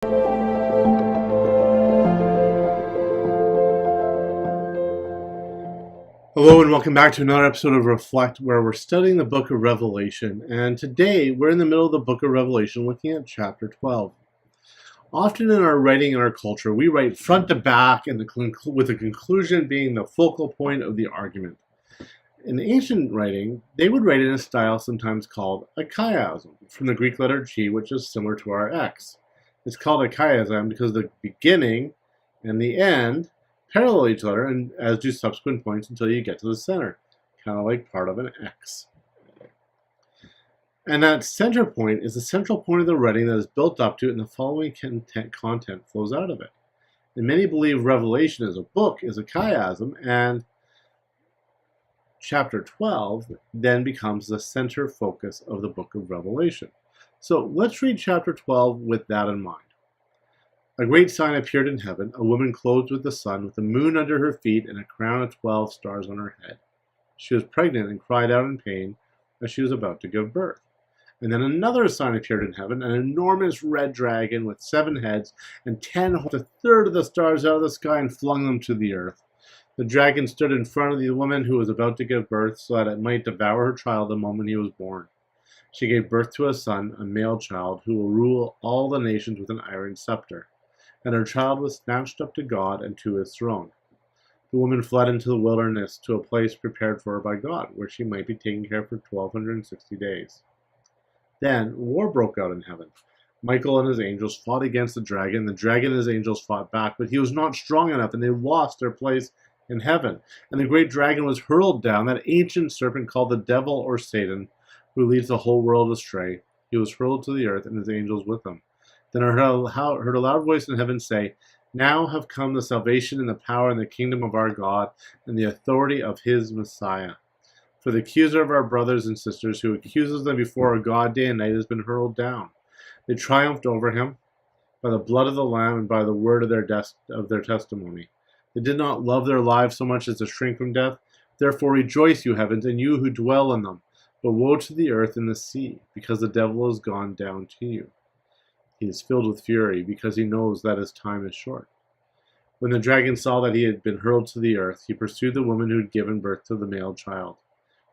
Hello and welcome back to another episode of Reflect, where we're studying the book of Revelation. And today we're in the middle of the book of Revelation looking at chapter 12. Often in our writing in our culture, we write front to back and with the conclusion being the focal point of the argument. In ancient writing, they would write in a style sometimes called a chiasm, from the Greek letter G, which is similar to our X. It's called a chiasm because the beginning and the end parallel each other, and as do subsequent points until you get to the center, kind of like part of an X. And that center point is the central point of the writing that is built up to it, and the following content flows out of it. And many believe Revelation as a book is a chiasm, and chapter 12 then becomes the center focus of the book of Revelation. So let's read chapter 12 with that in mind. A great sign appeared in heaven, a woman clothed with the sun, with the moon under her feet and a crown of 12 stars on her head. She was pregnant and cried out in pain as she was about to give birth. And then another sign appeared in heaven, an enormous red dragon with 7 heads and 10 horns, a third of the stars out of the sky and flung them to the earth. The dragon stood in front of the woman who was about to give birth so that it might devour her child the moment he was born. She gave birth to a son, a male child, who will rule all the nations with an iron scepter. And her child was snatched up to God and to his throne. The woman fled into the wilderness to a place prepared for her by God, where she might be taken care of for 1260 days. Then war broke out in heaven. Michael and his angels fought against the dragon. The dragon and his angels fought back, but he was not strong enough, and they lost their place in heaven. And the great dragon was hurled down, that ancient serpent called the devil or Satan, who leads the whole world astray. He was hurled to the earth, and his angels with him. Then I heard a loud voice in heaven say, "Now have come the salvation and the power and the kingdom of our God and the authority of his Messiah. For the accuser of our brothers and sisters, who accuses them before our God day and night, has been hurled down. They triumphed over him by the blood of the Lamb and by the word of their testimony. They did not love their lives so much as to shrink from death. Therefore rejoice, you heavens, and you who dwell in them. But woe to the earth and the sea, because the devil has gone down to you. He is filled with fury, because he knows that his time is short." When the dragon saw that he had been hurled to the earth, he pursued the woman who had given birth to the male child.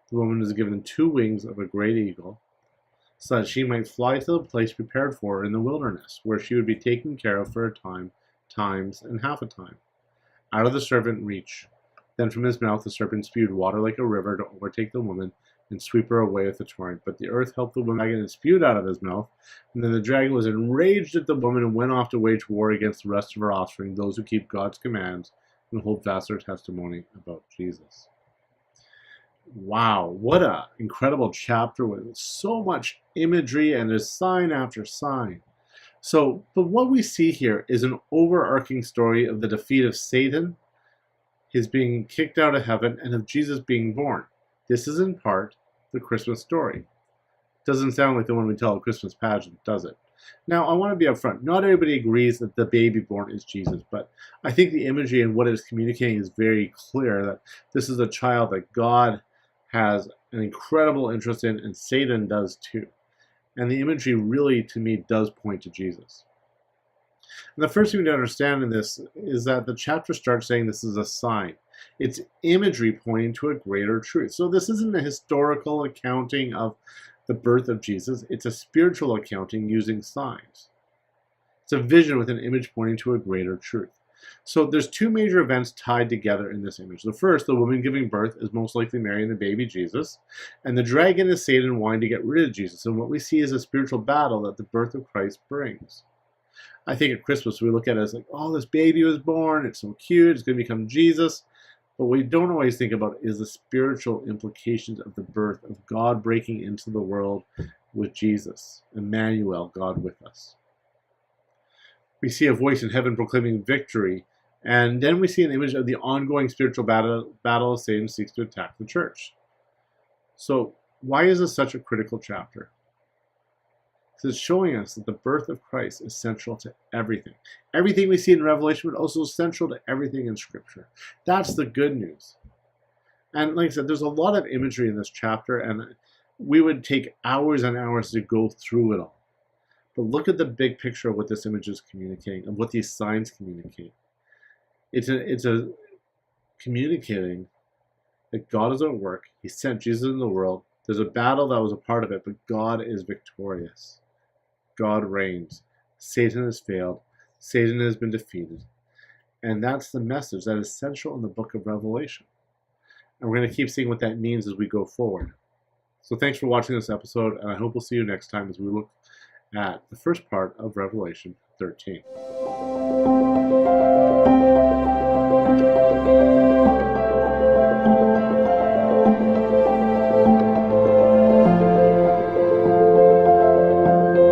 The woman was given 2 wings of a great eagle, so that she might fly to the place prepared for her in the wilderness, where she would be taken care of for a time, times, and half a time, out of the serpent reach. Then from his mouth the serpent spewed water like a river to overtake the woman and sweep her away with the torrent. But the earth helped the woman and spewed out of his mouth. And then the dragon was enraged at the woman and went off to wage war against the rest of her offspring, those who keep God's commands and hold fast their testimony about Jesus. Wow, what an incredible chapter with so much imagery and there's sign after sign. But what we see here is an overarching story of the defeat of Satan, his being kicked out of heaven, and of Jesus being born. This is in part the Christmas story. Doesn't sound like the one we tell a Christmas pageant, does it? Now, I want to be upfront. Not everybody agrees that the baby born is Jesus, but I think the imagery and what it is communicating is very clear that this is a child that God has an incredible interest in, and Satan does too. And the imagery really, to me, does point to Jesus. And the first thing to understand in this is that the chapter starts saying this is a sign. It's imagery pointing to a greater truth. So this isn't a historical accounting of the birth of Jesus. It's a spiritual accounting using signs. It's a vision with an image pointing to a greater truth. So there's 2 major events tied together in this image. The first, the woman giving birth, is most likely Mary and the baby Jesus. And the dragon is Satan wanting to get rid of Jesus. And what we see is a spiritual battle that the birth of Christ brings. I think at Christmas we look at it as like, oh, this baby was born. It's so cute. It's going to become Jesus. But what we don't always think about is the spiritual implications of the birth of God breaking into the world with Jesus, Emmanuel, God with us. We see a voice in heaven proclaiming victory, and then we see an image of the ongoing spiritual battle as Satan seeks to attack the church. So why is this such a critical chapter? Because it's showing us that the birth of Christ is central to everything. Everything we see in Revelation, but also central to everything in Scripture. That's the good news. And like I said, there's a lot of imagery in this chapter, and we would take hours and hours to go through it all. But look at the big picture of what this image is communicating, of what these signs communicate. It's a communicating that God is at work. He sent Jesus in the world. There's a battle that was a part of it, but God is victorious. God reigns. Satan has failed. Satan has been defeated. And that's the message that is central in the book of Revelation. And we're going to keep seeing what that means as we go forward. So thanks for watching this episode, and I hope we'll see you next time as we look at the first part of Revelation 13.